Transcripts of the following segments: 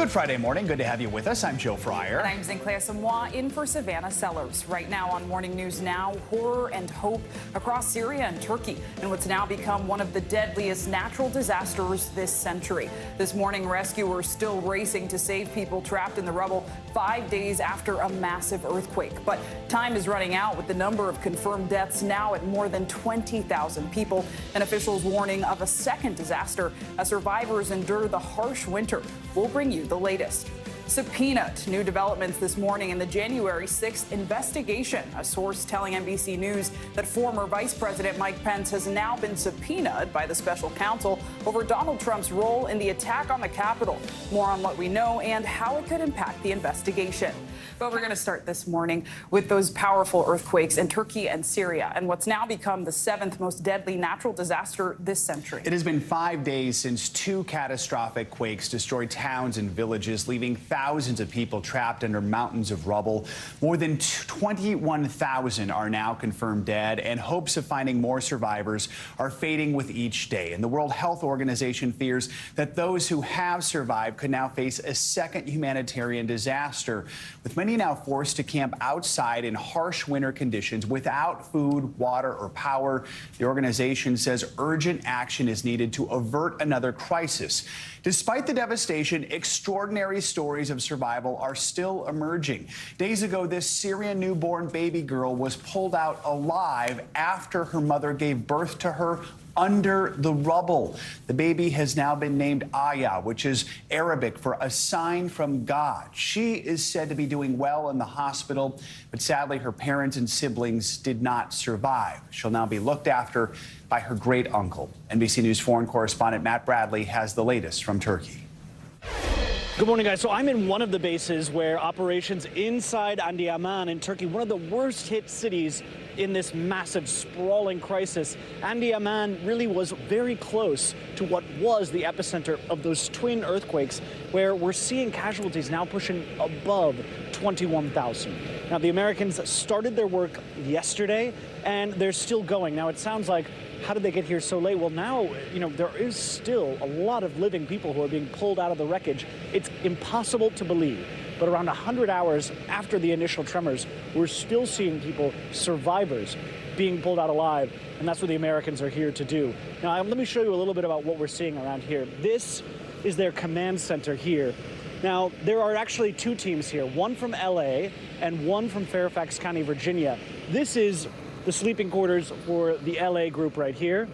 Good Friday morning. Good to have you with us. I'm Joe Fryer. And I'm Sinclair Samoa in for Savannah Sellers. Right now on Morning News Now, horror and hope across Syria and Turkey in what's now become one of the deadliest natural disasters this century. This morning, rescuers still racing to save people trapped in the rubble 5 days after a massive earthquake. But time is running out with the number of confirmed deaths now at more than 20,000 people. And officials warning of a second disaster as survivors endure the harsh winter. We'll bring you the latest. Subpoenaed. New developments this morning in the January 6th investigation. A source telling NBC News that former Vice President Mike Pence has now been subpoenaed by the special counsel over Donald Trump's role in the attack on the Capitol. More on what we know and how it could impact the investigation. But we're going to start this morning with those powerful earthquakes in Turkey and Syria and what's now become the seventh most deadly natural disaster this century. It has been 5 days since two catastrophic quakes destroyed towns and villages, leaving thousands of people trapped under mountains of rubble. More than 21,000 are now confirmed dead, and hopes of finding more survivors are fading with each day. And the World Health Organization fears that those who have survived could now face a second humanitarian disaster, with many now forced to camp outside in harsh winter conditions without food, water, or power. The organization says urgent action is needed to avert another crisis. Despite the devastation, extraordinary stories of survival are still emerging. Days ago, this Syrian newborn baby girl was pulled out alive after her mother gave birth to her under the rubble. The baby has now been named Aya, which is Arabic for a sign from God. She is said to be doing well in the hospital, but sadly her parents and siblings did not survive. She'll now be looked after by her great uncle. NBC News foreign correspondent Matt Bradley has the latest from Turkey. Good morning, guys. So I'm in one of the bases where operations inside Andiaman in Turkey, one of the worst hit cities in this massive sprawling crisis. Andiaman really was very close to what was the epicenter of those twin earthquakes, where we're seeing casualties now pushing above 21,000. Now, the Americans started their work yesterday, and they're still going. Now, it sounds like, how did they get here so late? Well, now, there is still a lot of living people who are being pulled out of the wreckage. It's impossible to believe, but around 100 hours after the initial tremors, we're still seeing people, survivors, being pulled out alive, and that's what the Americans are here to do. Now, let me show you a little bit about what we're seeing around here. This is their command center here. Now, there are actually two teams here, one from LA and one from Fairfax County, Virginia. This is the sleeping quarters for the LA group right here.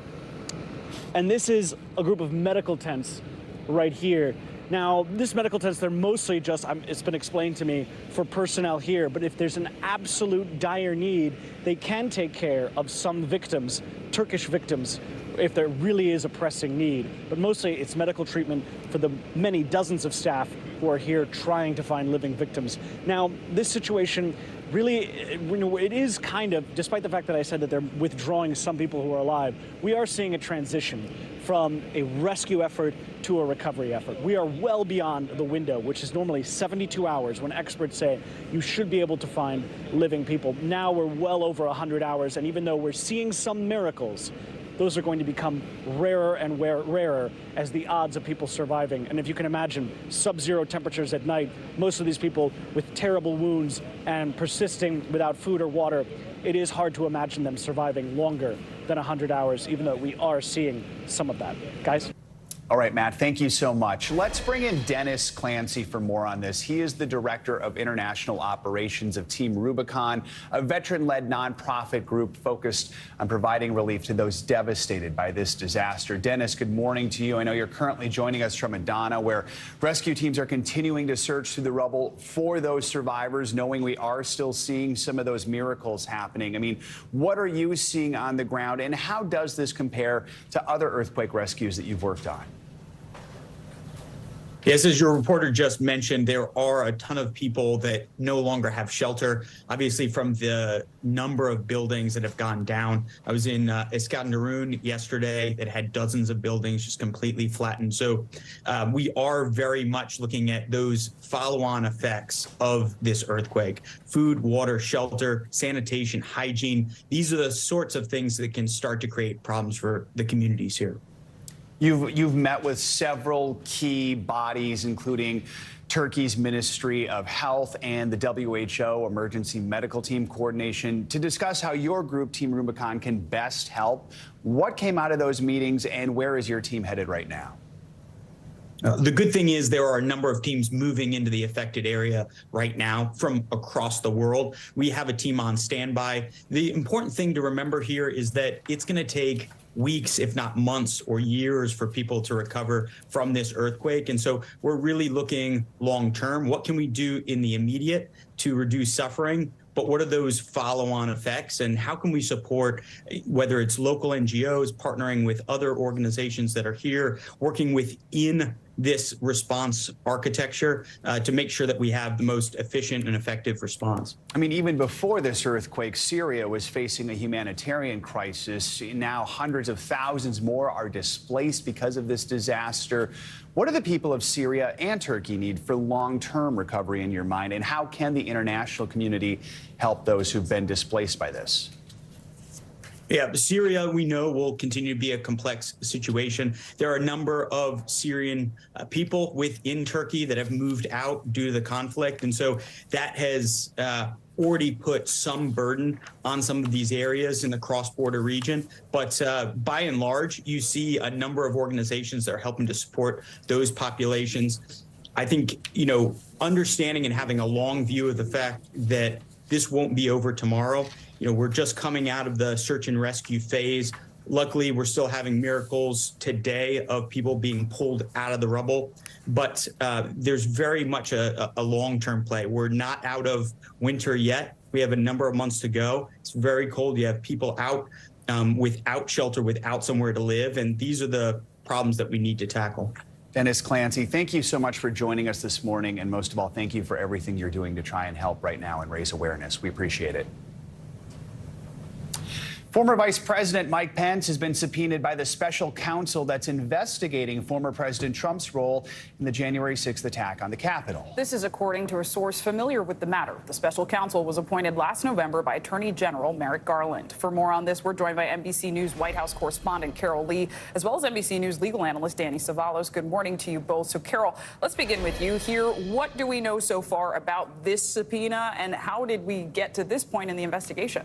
And this is a group of medical tents right here. Now, this medical tents, they're mostly just, it's been explained to me, for personnel here. But if there's an absolute dire need, they can take care of some victims, Turkish victims, if there really is a pressing need. But mostly it's medical treatment for the many dozens of staff who are here trying to find living victims. Now, this situation really, it is kind of, despite the fact that I said that they're withdrawing some people who are alive, we are seeing a transition from a rescue effort to a recovery effort. We are well beyond the window, which is normally 72 hours when experts say you should be able to find living people. Now we're well over 100 hours, and even though we're seeing some miracles, those are going to become rarer and rarer as the odds of people surviving. And if you can imagine sub-zero temperatures at night, most of these people with terrible wounds and persisting without food or water, it is hard to imagine them surviving longer than 100 hours, even though we are seeing some of that. Guys? All right, Matt, thank you so much. Let's bring in Dennis Clancy for more on this. He is the Director of International Operations of Team Rubicon, a veteran-led nonprofit group focused on providing relief to those devastated by this disaster. Dennis, good morning to you. I know you're currently joining us from Adana, where rescue teams are continuing to search through the rubble for those survivors, knowing we are still seeing some of those miracles happening. I mean, what are you seeing on the ground, and how does this compare to other earthquake rescues that you've worked on? Yes, as your reporter just mentioned, there are a ton of people that no longer have shelter, obviously from the number of buildings that have gone down. I was in Iskenderun yesterday that had dozens of buildings just completely flattened. So we are very much looking at those follow-on effects of this earthquake. Food, water, shelter, sanitation, hygiene. These are the sorts of things that can start to create problems for the communities here. You've met with several key bodies, including Turkey's Ministry of Health and the WHO Emergency Medical Team Coordination to discuss how your group, Team Rubicon, can best help. What came out of those meetings and where is your team headed right now? The good thing is there are a number of teams moving into the affected area right now from across the world. We have a team on standby. The important thing to remember here is that it's going to take weeks, if not months or years, for people to recover from this earthquake. And so we're really looking long term. What can we do in the immediate to reduce suffering? But what are those follow-on effects, and how can we support, whether it's local NGOs partnering with other organizations that are here, working within this response architecture to make sure that we have the most efficient and effective response? I mean, even before this earthquake, Syria was facing a humanitarian crisis. Now hundreds of thousands more are displaced because of this disaster. What do the people of Syria and Turkey need for long-term recovery in your mind, and how can the international community help those who've been displaced by this? Yeah, Syria, we know, will continue to be a complex situation. There are a number of Syrian people within Turkey that have moved out due to the conflict. And so that has already put some burden on some of these areas in the cross-border region. But by and large, you see a number of organizations that are helping to support those populations. I think, understanding and having a long view of the fact that this won't be over tomorrow. We're just coming out of the search and rescue phase. Luckily, we're still having miracles today of people being pulled out of the rubble. But there's very much a long-term play. We're not out of winter yet. We have a number of months to go. It's very cold. You have people out without shelter, without somewhere to live. And these are the problems that we need to tackle. Dennis Clancy, thank you so much for joining us this morning. And most of all, thank you for everything you're doing to try and help right now and raise awareness. We appreciate it. Former Vice President Mike Pence has been subpoenaed by the special counsel that's investigating former President Trump's role in the January 6th attack on the Capitol. This is according to a source familiar with the matter. The special counsel was appointed last November by Attorney General Merrick Garland. For more on this, we're joined by NBC News White House correspondent Carol Lee, as well as NBC News legal analyst Danny Savalos. Good morning to you both. So, Carol, let's begin with you here. What do we know so far about this subpoena, and how did we get to this point in the investigation?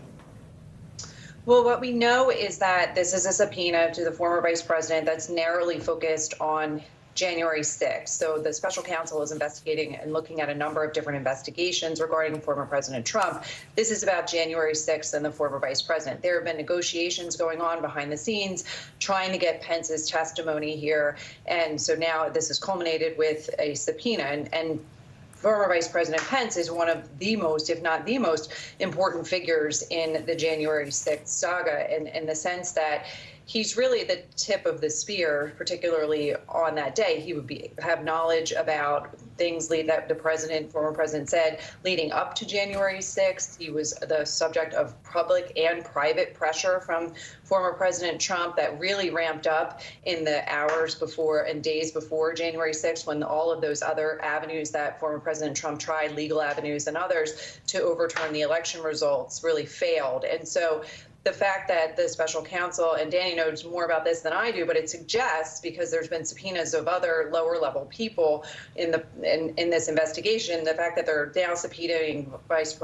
Well, what we know is that this is a subpoena to the former vice president that's narrowly focused on January 6th. So the special counsel is investigating and looking at a number of different investigations regarding former President Trump. This is about January 6th and the former vice president. There have been negotiations going on behind the scenes, trying to get Pence's testimony here. And so now this has culminated with a subpoena. And former Vice President Pence is one of the most, if not the most, important figures in the January 6th saga, in the sense that he's really the tip of the spear, particularly on that day. He would have knowledge about things that the former president said leading up to January 6th. He was the subject of public and private pressure from former President Trump that really ramped up in the hours before and days before January 6th, when all of those other avenues that former President Trump tried, legal avenues and others, to overturn the election results really failed. And so the fact that the special counsel, and Danny knows more about this than I do, but it suggests, because there's been subpoenas of other lower level people in this investigation, the fact that they're now subpoenaing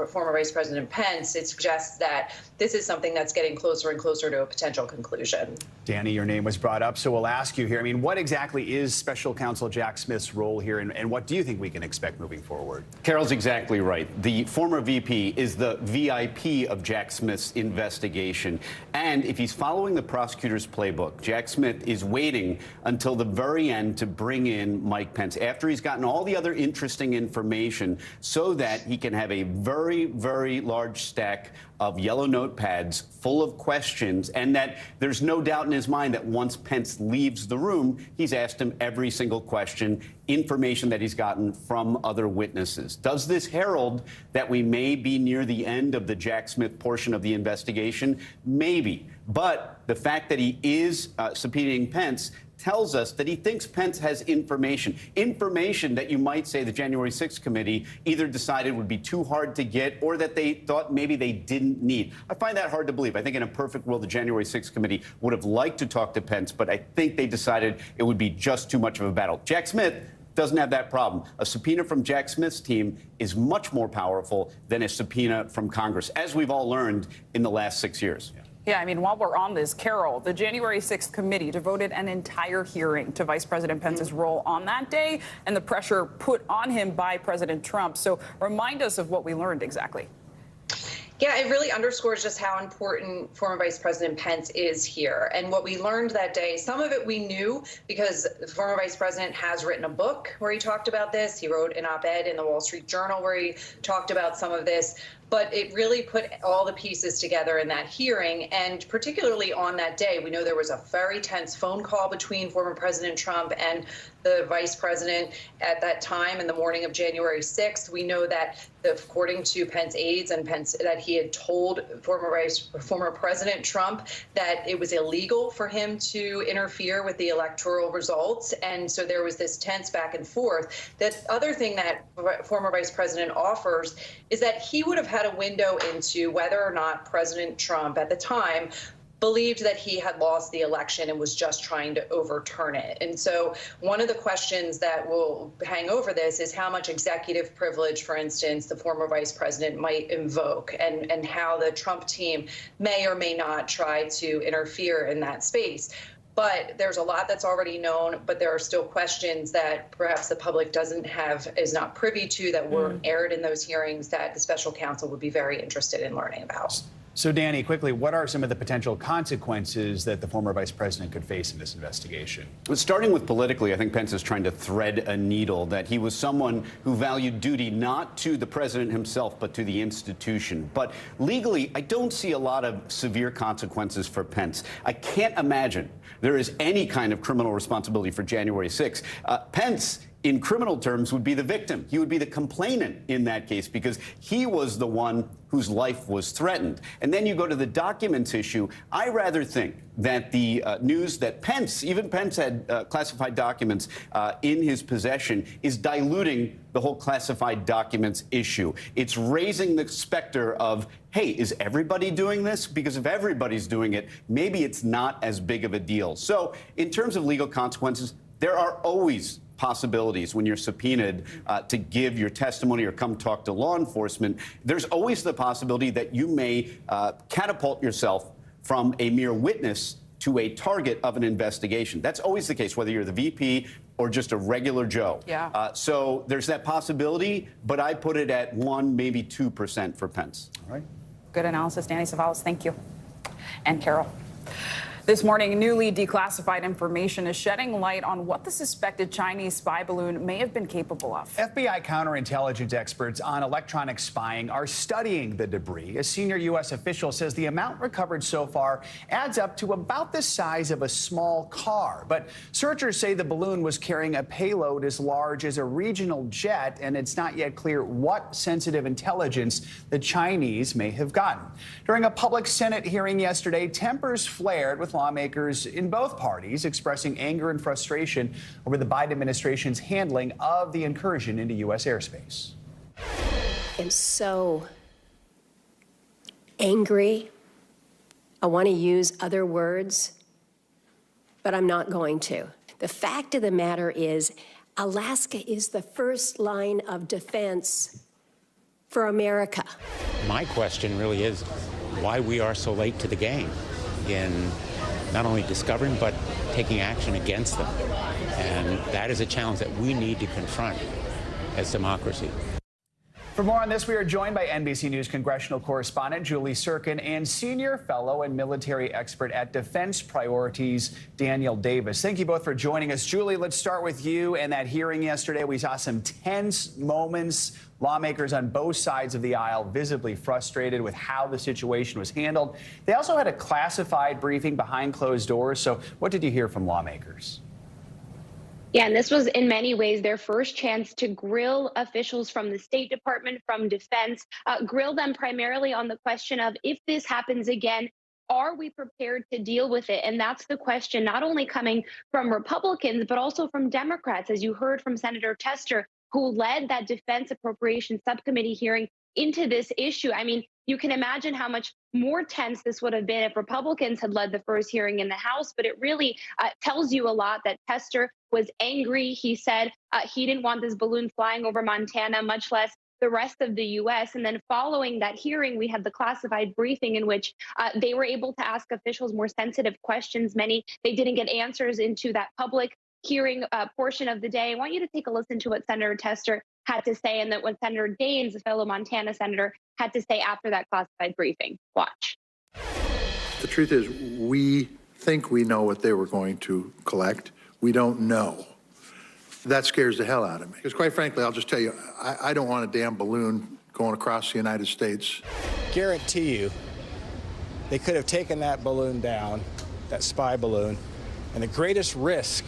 former Vice President Pence, it suggests that this is something that's getting closer and closer to a potential conclusion. Danny, your name was brought up, so we'll ask you here. I mean, what exactly is special counsel Jack Smith's role here, and what do you think we can expect moving forward? Carol's exactly right. The former VP is the VIP of Jack Smith's investigation. And if he's following the prosecutor's playbook, Jack Smith is waiting until the very end to bring in Mike Pence after he's gotten all the other interesting information, so that he can have a very, very large stack of yellow notepads full of questions, and that there's no doubt in his mind that once Pence leaves the room, he's asked him every single question, information that he's gotten from other witnesses. Does this herald that we may be near the end of the Jack Smith portion of the investigation? Maybe. But the fact that he is subpoenaing Pence tells us that he thinks Pence has information that you might say the January 6th committee either decided would be too hard to get, or that they thought maybe they didn't need. I find that hard to believe. I think in a perfect world, the January 6th committee would have liked to talk to Pence, but I think they decided it would be just too much of a battle. Jack Smith doesn't have that problem. A subpoena from Jack Smith's team is much more powerful than a subpoena from Congress, as we've all learned in the last 6 years. Yeah, I mean, while we're on this, Carol, the January 6th committee devoted an entire hearing to Vice President Pence's role on that day and the pressure put on him by President Trump. So remind us of what we learned exactly. Yeah, it really underscores just how important former Vice President Pence is here. And what we learned that day, some of it we knew because the former Vice President has written a book where he talked about this. He wrote an op-ed in the Wall Street Journal where he talked about some of this. But it really put all the pieces together in that hearing. And particularly on that day, we know there was a very tense phone call between former President Trump and the vice president at that time in the morning of January 6th. We know that according to Pence aides and Pence, that he had told former President Trump that it was illegal for him to interfere with the electoral results. And so there was this tense back and forth. The other thing that former Vice President offers is that he would have had a window into whether or not President Trump at the time believed that he had lost the election and was just trying to overturn it. And so one of the questions that will hang over this is how much executive privilege, for instance, the former vice president might invoke and how the Trump team may or may not try to interfere in that space. But there's a lot that's already known, but there are still questions that perhaps the public is not privy to, that were aired in those hearings that the special counsel would be very interested in learning about. So, Danny, quickly, what are some of the potential consequences that the former vice president could face in this investigation? Starting with politically, I think Pence is trying to thread a needle, that he was someone who valued duty not to the president himself, but to the institution. But legally, I don't see a lot of severe consequences for Pence. I can't imagine there is any kind of criminal responsibility for January 6th. Pence, in criminal terms, would be the victim. He would be the complainant in that case because he was the one whose life was threatened. And then you go to the documents issue. I rather think that the news that even Pence had classified documents in his possession is diluting the whole classified documents issue. It's raising the specter of, hey, is everybody doing this? Because if everybody's doing it, maybe it's not as big of a deal. So in terms of legal consequences, there are always possibilities when you're subpoenaed to give your testimony or come talk to law enforcement. There's always the possibility that you may catapult yourself from a mere witness to a target of an investigation. That's always the case, whether you're the VP or just a regular Joe. Yeah. So there's that possibility, but I put it at 1%, maybe 2% for Pence. All right. Good analysis, Danny Savalas. Thank you. And Carol. This morning, newly declassified information is shedding light on what the suspected Chinese spy balloon may have been capable of. FBI counterintelligence experts on electronic spying are studying the debris. A senior U.S. official says the amount recovered so far adds up to about the size of a small car. But searchers say the balloon was carrying a payload as large as a regional jet, and it's not yet clear what sensitive intelligence the Chinese may have gotten. During a public Senate hearing yesterday, tempers flared with lawmakers in both parties expressing anger and frustration over the Biden administration's handling of the incursion into U.S. airspace. I'm so angry. I want to use other words, but I'm not going to. The fact of the matter is, Alaska is the first line of defense for America. My question really is why we are so late to the game in not only discovering, but taking action against them. And that is a challenge that we need to confront as democracy. For more on this, we are joined by NBC News congressional correspondent Julie Sirkin and senior fellow and military expert at Defense Priorities, Daniel Davis. Thank you both for joining us. Julie, let's start with you and that hearing yesterday. We saw some tense moments. Lawmakers on both sides of the aisle visibly frustrated with how the situation was handled. They also had a classified briefing behind closed doors. So what did you hear from lawmakers? Yeah, and this was in many ways their first chance to grill officials from the State Department, from Defense, grill them primarily on the question of if this happens again, are we prepared to deal with it? And that's the question not only coming from Republicans, but also from Democrats, as you heard from Senator Tester, who led that Defense Appropriations Subcommittee hearing into this issue. I mean, You can imagine how much more tense this would have been if Republicans had led the first hearing in the House. But it really tells you a lot that Tester was angry. He said he didn't want this balloon flying over Montana, much less the rest of the U.S. And then following that hearing, we had the classified briefing in which they were able to ask officials more sensitive questions. Many, they didn't get answers into that public hearing portion of the day. I want you to take a listen to what Senator Tester had to say, and that what Senator Daines, a fellow Montana senator, had to say after that classified briefing. Watch. The truth is, we think we know what they were going to collect. We don't know. That scares the hell out of me. Because quite frankly, I'll just tell you, I don't want a damn balloon going across the United States. Guarantee you, they could have taken that balloon down, that spy balloon, and the greatest risk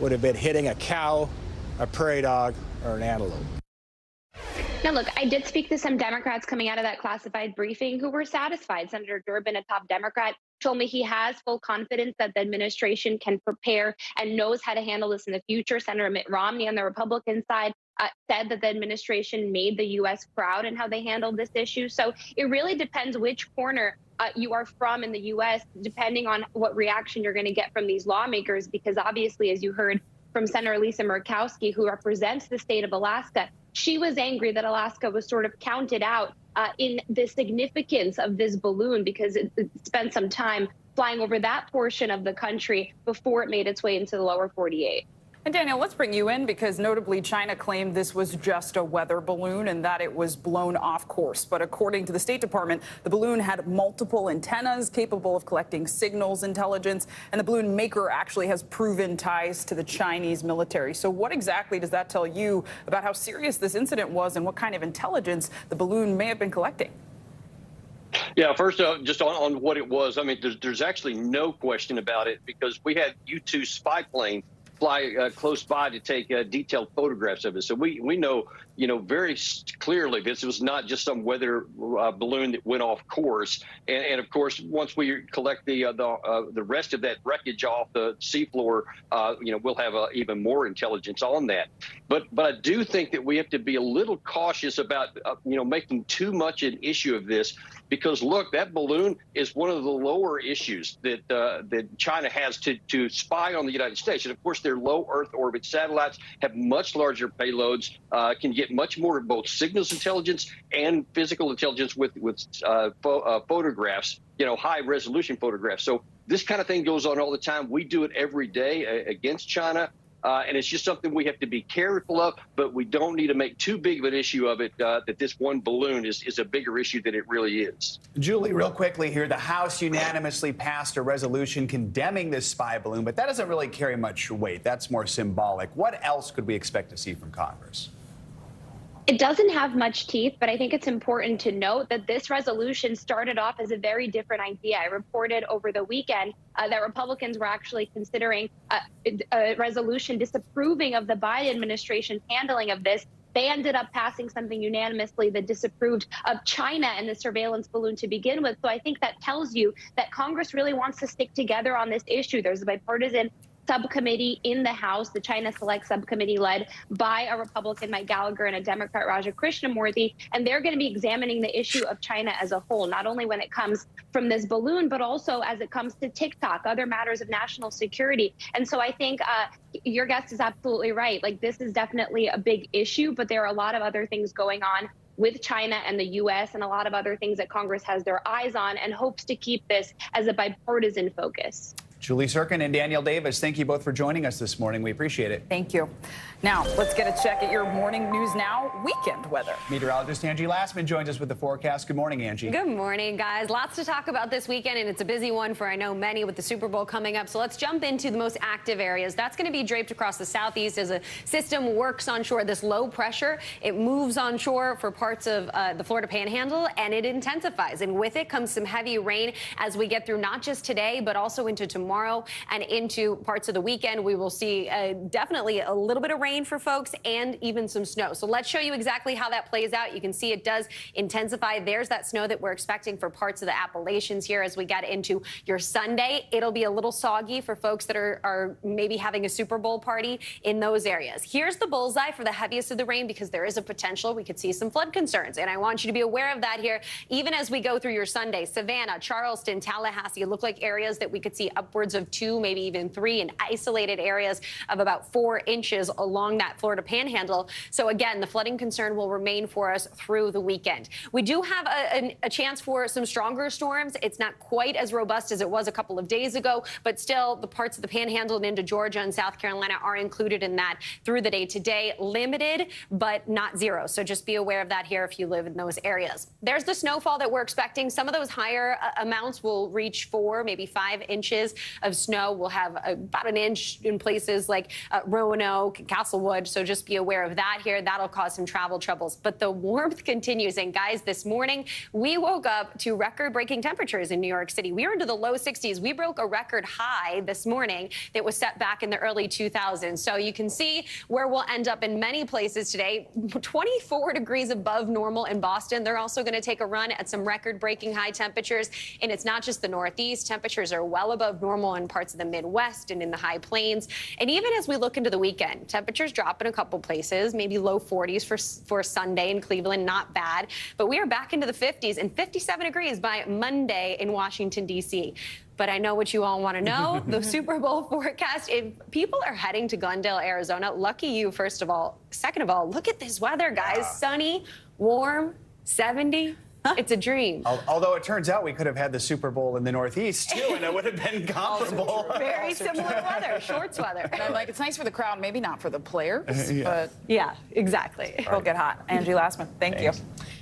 would have been hitting a cow, a prairie dog, or an antelope. Now, look, I did speak to some Democrats coming out of that classified briefing who were satisfied. Senator Durbin, a top Democrat, told me he has full confidence that the administration can prepare and knows how to handle this in the future. Senator Mitt Romney on the Republican side said that the administration made the U.S. proud in how they handled this issue. So it really depends which corner you are from in the U.S., depending on what reaction you're going to get from these lawmakers, because obviously, as you heard from Senator Lisa Murkowski, who represents the state of Alaska, she was angry that Alaska was sort of counted out in the significance of this balloon because it spent some time flying over that portion of the country before it made its way into the lower 48. And Daniel, let's bring you in because notably China claimed this was just a weather balloon and that it was blown off course. But according to the State Department, the balloon had multiple antennas capable of collecting signals intelligence, and the balloon maker actually has proven ties to the Chinese military. So what exactly does that tell you about how serious this incident was and what kind of intelligence the balloon may have been collecting? Yeah, first, just on what it was, I mean, there's actually no question about it because we had U-2 spy plane fly close by to take detailed photographs of it. So we know, very clearly this was not just some weather balloon that went off course. And of course, once we collect the rest of that wreckage off the seafloor, we'll have even more intelligence on that. But I do think that we have to be a little cautious about, making too much an issue of this. Because, look, that balloon is one of the lower issues that China has to spy on the United States. And, of course, their low Earth orbit satellites have much larger payloads, can get much more of both signals intelligence and physical intelligence with photographs, high-resolution photographs. So this kind of thing goes on all the time. We do it every day against China. And it's just something we have to be careful of, but we don't need to make too big of an issue of it, that this one balloon is a bigger issue than it really is. Julie, real quickly here, the House unanimously passed a resolution condemning this spy balloon, but that doesn't really carry much weight. That's more symbolic. What else could we expect to see from Congress? It doesn't have much teeth, but I think it's important to note that this resolution started off as a very different idea. I reported over the weekend that Republicans were actually considering a resolution disapproving of the Biden administration's handling of this. They ended up passing something unanimously that disapproved of China and the surveillance balloon to begin with. So I think that tells you that Congress really wants to stick together on this issue. There's a bipartisan subcommittee in the House, the China Select Subcommittee led by a Republican, Mike Gallagher, and a Democrat, Raja Krishnamurthy, and they're going to be examining the issue of China as a whole, not only when it comes from this balloon, but also as it comes to TikTok, other matters of national security. And so I think your guest is absolutely right. Like, this is definitely a big issue, but there are a lot of other things going on with China and the U.S. and a lot of other things that Congress has their eyes on and hopes to keep this as a bipartisan focus. Julie Sirkin and Danielle Davis, thank you both for joining us this morning. We appreciate it. Thank you. Now, let's get a check at your Morning News Now weekend weather. Meteorologist Angie Lassman joins us with the forecast. Good morning, Angie. Good morning, guys. Lots to talk about this weekend, and it's a busy one for, I know, many with the Super Bowl coming up. So let's jump into the most active areas. That's going to be draped across the southeast as a system works onshore. This low pressure, it moves onshore for parts of the Florida Panhandle, and it intensifies. And with it comes some heavy rain as we get through not just today, but also into tomorrow. tomorrow and into parts of the weekend. We will see definitely a little bit of rain for folks and even some snow. So let's show you exactly how that plays out. You can see it does intensify. There's that snow that we're expecting for parts of the Appalachians here as we get into your Sunday. It'll be a little soggy for folks that are maybe having a Super Bowl party in those areas. Here's the bullseye for the heaviest of the rain, because there is a potential we could see some flood concerns. And I want you to be aware of that here, even as we go through your Sunday. Savannah, Charleston, Tallahassee look like areas that we could see upwards of 2, maybe even 3 in isolated areas of about 4 inches along that Florida panhandle. So again, the flooding concern will remain for us through the weekend. We do have a chance for some stronger storms. It's not quite as robust as it was a couple of days ago, but still the parts of the panhandle and into Georgia and South Carolina are included in that through the day today. Limited, but not zero. So just be aware of that here if you live in those areas. There's the snowfall that we're expecting. Some of those higher amounts will reach 4, maybe 5 inches of snow. We'll have about an inch in places like Roanoke, Castlewood. So just be aware of that here. That'll cause some travel troubles. But the warmth continues. And guys, this morning we woke up to record-breaking temperatures in New York City. We were into the low 60s. We broke a record high this morning that was set back in the early 2000s. So you can see where we'll end up in many places today. 24 degrees above normal in Boston. They're also going to take a run at some record-breaking high temperatures. And it's not just the Northeast. Temperatures are well above normal in parts of the Midwest and in the high plains. And even as we look into the weekend, temperatures drop in a couple places, maybe low 40s for Sunday in Cleveland. Not bad. But we are back into the 50s and 57 degrees by Monday in Washington, D.C. But I know what you all want to know, the Super Bowl forecast. If people are heading to Glendale, Arizona, lucky you, first of all. Second of all, look at this weather, guys. Sunny, warm, 70. It's a dream. Although it turns out we could have had the Super Bowl in the Northeast, too, and it would have been comparable. Very similar weather, shorts weather. And I'm like, it's nice for the crowd, maybe not for the players, but... Yeah, exactly. It'll get hot. Angie Lassman, thank you.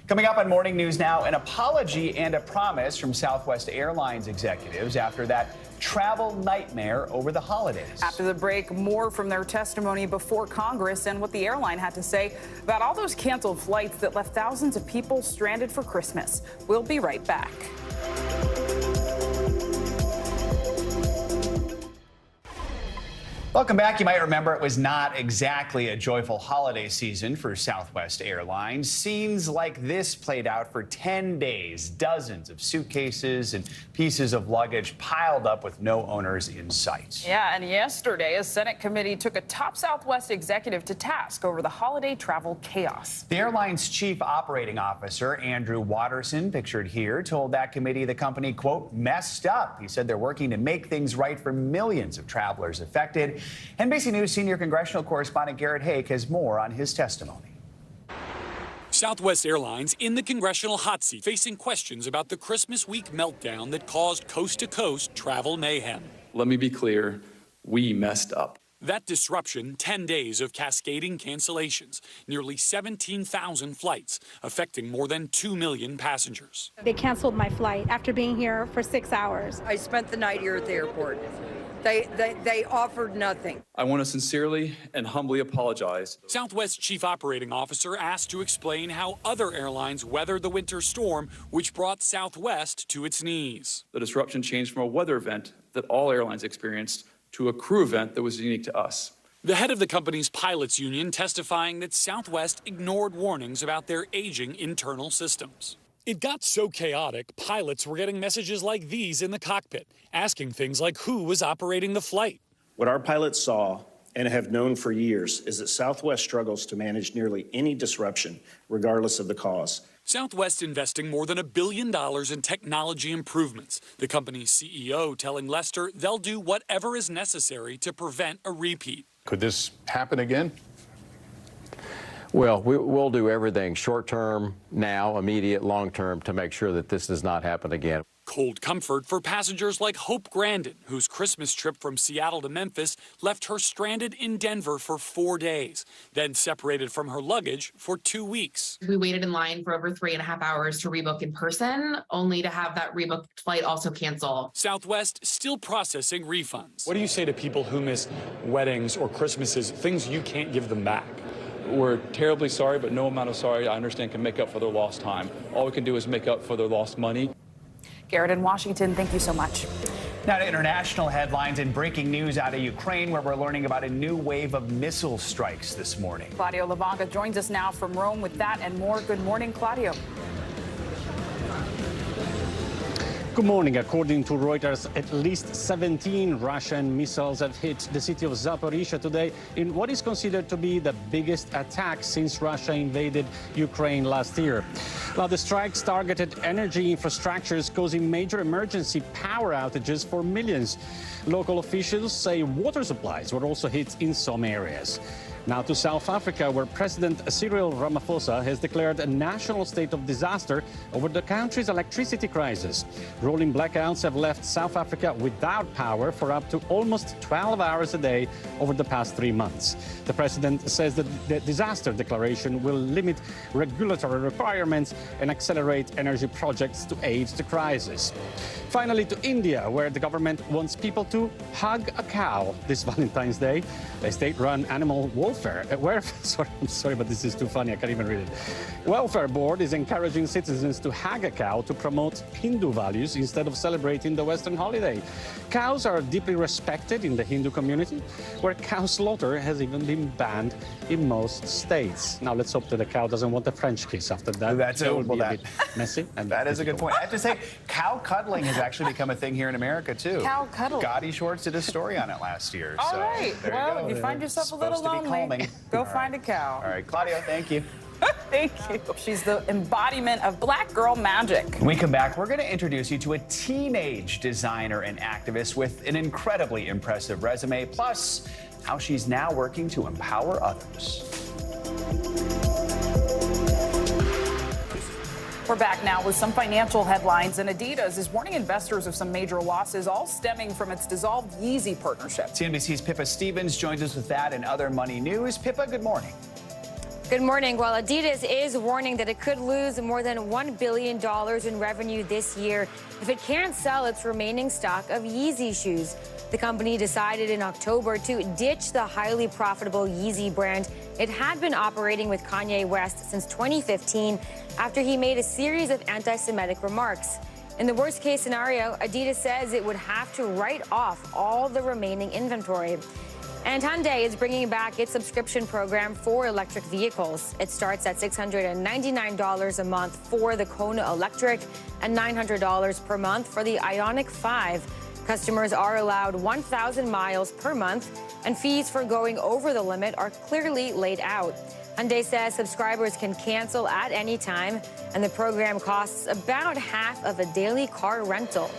Coming up on Morning News Now, an apology and a promise from Southwest Airlines executives after that travel nightmare over the holidays. After the break, more from their testimony before Congress and what the airline had to say about all those canceled flights that left thousands of people stranded for Christmas. We'll be right back. Welcome back. You might remember it was not exactly a joyful holiday season for Southwest Airlines. Scenes like this played out for 10 days. Dozens of suitcases and pieces of luggage piled up with no owners in sight. Yeah, and yesterday, a Senate committee took a top Southwest executive to task over the holiday travel chaos. The airline's chief operating officer, Andrew Watterson, pictured here, told that committee the company, quote, messed up. He said they're working to make things right for millions of travelers affected. NBC News senior congressional correspondent Garrett Haake has more on his testimony. Southwest Airlines in the congressional hot seat, facing questions about the Christmas week meltdown that caused coast-to-coast travel mayhem. Let me be clear, we messed up. That disruption, 10 days of cascading cancellations, nearly 17,000 flights, affecting more than 2 million passengers. They canceled my flight after being here for 6 hours. I spent the night here at the airport. They offered nothing. I want to sincerely and humbly apologize. Southwest Chief Operating Officer asked to explain how other airlines weathered the winter storm, which brought Southwest to its knees. The disruption changed from a weather event that all airlines experienced to a crew event that was unique to us. The head of the company's pilots union testifying that Southwest ignored warnings about their aging internal systems. It got so chaotic, pilots were getting messages like these in the cockpit, asking things like who was operating the flight. What our pilots saw and have known for years is that Southwest struggles to manage nearly any disruption, regardless of the cause. Southwest investing more than $1 billion in technology improvements. The company's CEO telling Lester they'll do whatever is necessary to prevent a repeat. Could this happen again? Well, we'll do everything short-term, now, immediate, long-term to make sure that this does not happen again. Cold comfort for passengers like Hope Grandin, whose Christmas trip from Seattle to Memphis left her stranded in Denver for 4 days, then separated from her luggage for 2 weeks. We waited in line for over 3.5 hours to rebook in person, only to have that rebooked flight also cancel. Southwest still processing refunds. What do you say to people who miss weddings or Christmases, things you can't give them back? We're terribly sorry, but no amount of sorry, I understand, can make up for their lost time. All we can do is make up for their lost money. Garrett in Washington, thank you so much. Now to international headlines and breaking news out of Ukraine, where we're learning about a new wave of missile strikes this morning. Claudio Lavaga joins us now from Rome with that and more. Good morning, Claudio. Good morning. According to Reuters, at least 17 Russian missiles have hit the city of Zaporizhzhia today in what is considered to be the biggest attack since Russia invaded Ukraine last year. Now, the strikes targeted energy infrastructures, causing major emergency power outages for millions. Local officials say water supplies were also hit in some areas. Now to South Africa, where President Cyril Ramaphosa has declared a national state of disaster over the country's electricity crisis. Rolling blackouts have left South Africa without power for up to almost 12 hours a day over the past 3 months. The president says that the disaster declaration will limit regulatory requirements and accelerate energy projects to aid the crisis. Finally, to India, where the government wants people to hug a cow this Valentine's Day. A state-run animal I'm sorry, but this is too funny. I can't even read it. Welfare board is encouraging citizens to hug a cow to promote Hindu values instead of celebrating the Western holiday. Cows are deeply respected in the Hindu community, where cow slaughter has even been banned in most states. Now, let's hope that the cow doesn't want a French kiss after that. That's that would be that. a bit messy. And that is a good point. I have to say, cow cuddling has actually become a thing here in America, too. Cow cuddling. Gotti Schwartz did a story on it last year. All so right. Well, if you find yourself a little lonely, go find a cow. All right, Claudio, thank you. Thank you. She's the embodiment of black girl magic. When we come back, we're going to introduce you to a teenage designer and activist with an incredibly impressive resume, plus how she's now working to empower others. We're back now with some financial headlines, and Adidas is warning investors of some major losses, all stemming from its dissolved Yeezy partnership. CNBC's Pippa Stevens joins us with that and other money news. Pippa, good morning. Good morning. Well, Adidas is warning that it could lose more than $1 billion in revenue this year if it can't sell its remaining stock of Yeezy shoes. The company decided in October to ditch the highly profitable Yeezy brand it had been operating with Kanye West since 2015 after he made a series of anti-Semitic remarks. In the worst-case scenario, Adidas says it would have to write off all the remaining inventory. And Hyundai is bringing back its subscription program for electric vehicles. It starts at $699 a month for the Kona Electric and $900 per month for the Ioniq 5. Customers are allowed 1,000 miles per month, and fees for going over the limit are clearly laid out. Hyundai says subscribers can cancel at any time, and the program costs about half of a daily car rental.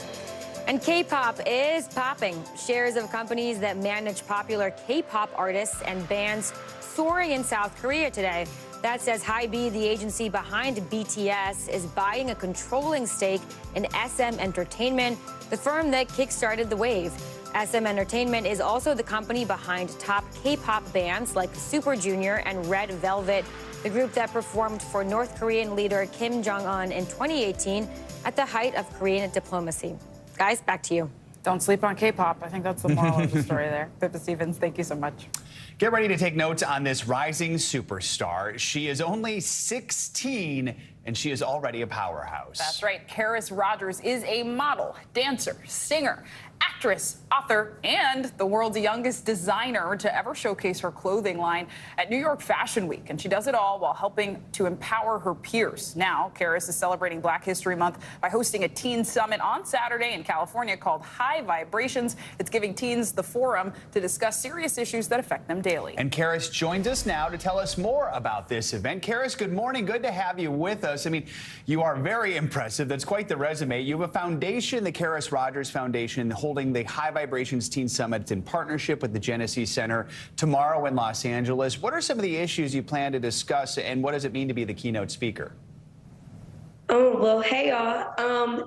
And K-pop is popping. Shares of companies that manage popular K-pop artists and bands soaring in South Korea today. That says HYBE, the agency behind BTS, is buying a controlling stake in SM Entertainment, the firm that kickstarted the wave. SM Entertainment is also the company behind top K-pop bands like Super Junior and Red Velvet, the group that performed for North Korean leader Kim Jong-un in 2018 at the height of Korean diplomacy. Guys, back to you. Don't sleep on K-pop. I think that's the moral of the story there. Pippa Stevens, thank you so much. Get ready to take notes on this rising superstar. She is only 16, and she is already a powerhouse. That's right. Karis Rogers is a model, dancer, singer, actress, author, and the world's youngest designer to ever showcase her clothing line at New York Fashion Week. And she does it all while helping to empower her peers. Now, Karis is celebrating Black History Month by hosting a teen summit on Saturday in California called High Vibrations. It's giving teens the forum to discuss serious issues that affect them daily. And Karis joins us now to tell us more about this event. Karis, good morning. Good to have you with us. I mean, you are very impressive. That's quite the resume. You have a foundation, the Karis Rogers Foundation, holding the High Vibrations Teen Summit in partnership with the Genesee Center tomorrow in Los Angeles. What are some of the issues you plan to discuss, and what does it mean to be the keynote speaker? Oh, well, hey, y'all.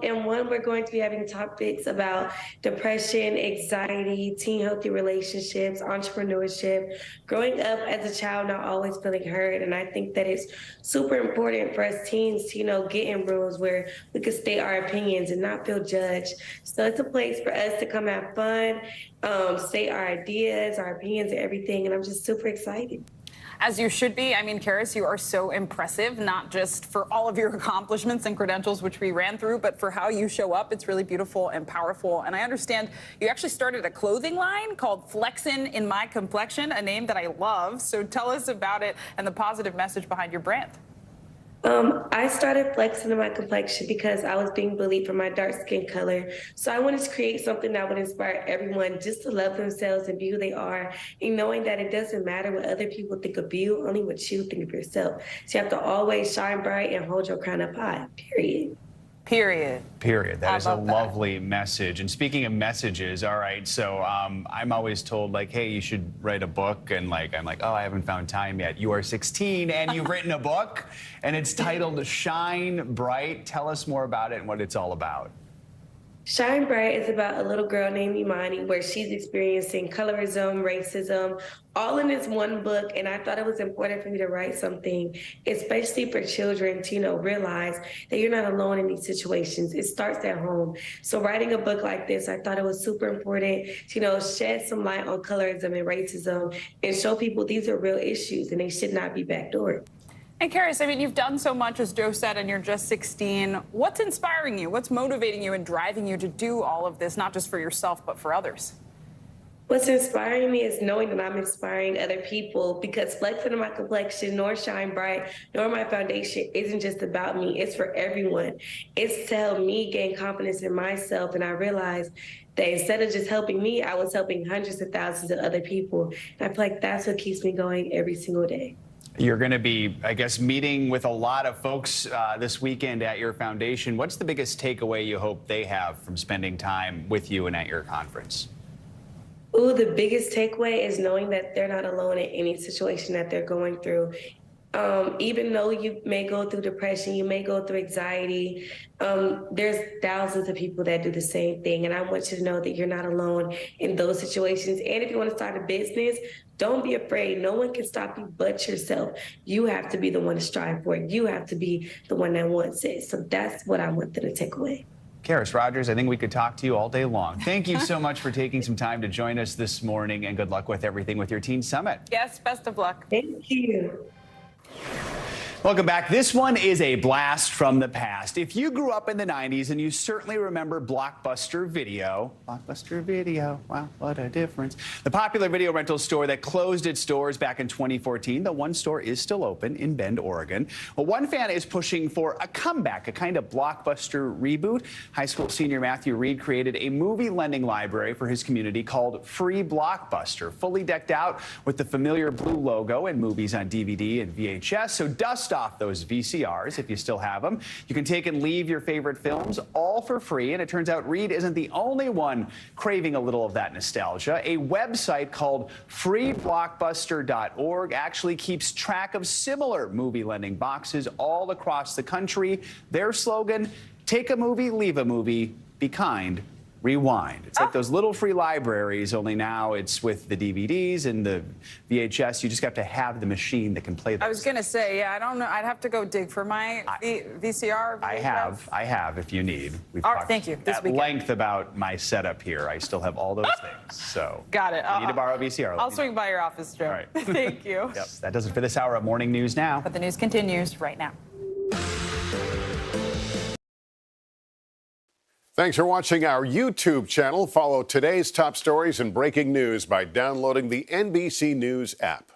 And we're going to be having topics about depression, anxiety, teen healthy relationships, entrepreneurship, growing up as a child, not always feeling heard. And I think that it's super important for us teens to, get in rooms where we can state our opinions and not feel judged. So it's a place for us to come have fun, state our ideas, our opinions, and everything. And I'm just super excited. As you should be. I mean, Karis, you are so impressive, not just for all of your accomplishments and credentials, which we ran through, but for how you show up. It's really beautiful and powerful. And I understand you actually started a clothing line called Flexin' in My Complexion, a name that I love. So tell us about it and the positive message behind your brand. I started flexing in my complexion because I was being bullied for my dark skin color. So I wanted to create something that would inspire everyone just to love themselves and be who they are, and knowing that it doesn't matter what other people think of you, only what you think of yourself. So you have to always shine bright and hold your crown up high, period. Period. That is a lovely message. And speaking of messages, all right, so I'm always told, like, hey, you should write a book. And I'm like, oh, I haven't found time yet. You are 16 and you've written a book, and it's titled Shine Bright. Tell us more about it and what it's all about. Shine Bright is about a little girl named Imani, where she's experiencing colorism, racism, all in this one book. And I thought it was important for me to write something, especially for children, to, realize that you're not alone in these situations. It starts at home. So writing a book like this, I thought it was super important to, shed some light on colorism and racism and show people these are real issues and they should not be backdoored. And Karis, I mean, you've done so much, as Joe said, and you're just 16. What's inspiring you? What's motivating you and driving you to do all of this, not just for yourself, but for others? What's inspiring me is knowing that I'm inspiring other people, because Flexing in My Complexion, nor Shine Bright, nor my foundation isn't just about me. It's for everyone. It's to help me gain confidence in myself. And I realized that instead of just helping me, I was helping hundreds of thousands of other people. And I feel like that's what keeps me going every single day. You're going to be, I guess, meeting with a lot of folks this weekend at your foundation. What's the biggest takeaway you hope they have from spending time with you and at your conference? Ooh, the biggest takeaway is knowing that they're not alone in any situation that they're going through. Even though you may go through depression, you may go through anxiety, there's thousands of people that do the same thing. And I want you to know that you're not alone in those situations. And if you want to start a business, don't be afraid. No one can stop you but yourself. You have to be the one to strive for it. You have to be the one that wants it. So that's what I want them to take away. Karis Rogers, I think we could talk to you all day long. Thank you so much for taking some time to join us this morning, and good luck with everything with your Teen Summit. Yes, best of luck. Thank you. Welcome back. This one is a blast from the past. If you grew up in the 90s, and you certainly remember Blockbuster Video. Blockbuster Video, wow, what a difference. The popular video rental store that closed its doors back in 2014. The one store is still open in Bend, Oregon. Well, one fan is pushing for a comeback, a kind of Blockbuster reboot. High school senior Matthew Reed created a movie lending library for his community called Free Blockbuster, fully decked out with the familiar blue logo and movies on DVD and VHS. So dust off those VCRs if you still have them. You can take and leave your favorite films all for free. And it turns out Reed isn't the only one craving a little of that nostalgia. A website called freeblockbuster.org actually keeps track of similar movie lending boxes all across the country. Their slogan, take a movie, leave a movie, be kind, rewind. It's like those little free libraries, only now it's with the DVDs and the VHS. You just have to have the machine that can play those. I was going to say, yeah, I don't know. I'd have to go dig for my VCR. I have, if you need. We've all right, talked thank you. This at length about my setup here. I still have all those things. So got it. If you need to borrow a VCR. I'll swing by your office, Joe. All right. Thank you. Yep, that does it for this hour of Morning News Now. But the news continues right now. Thanks for watching our YouTube channel. Follow today's top stories and breaking news by downloading the NBC News app.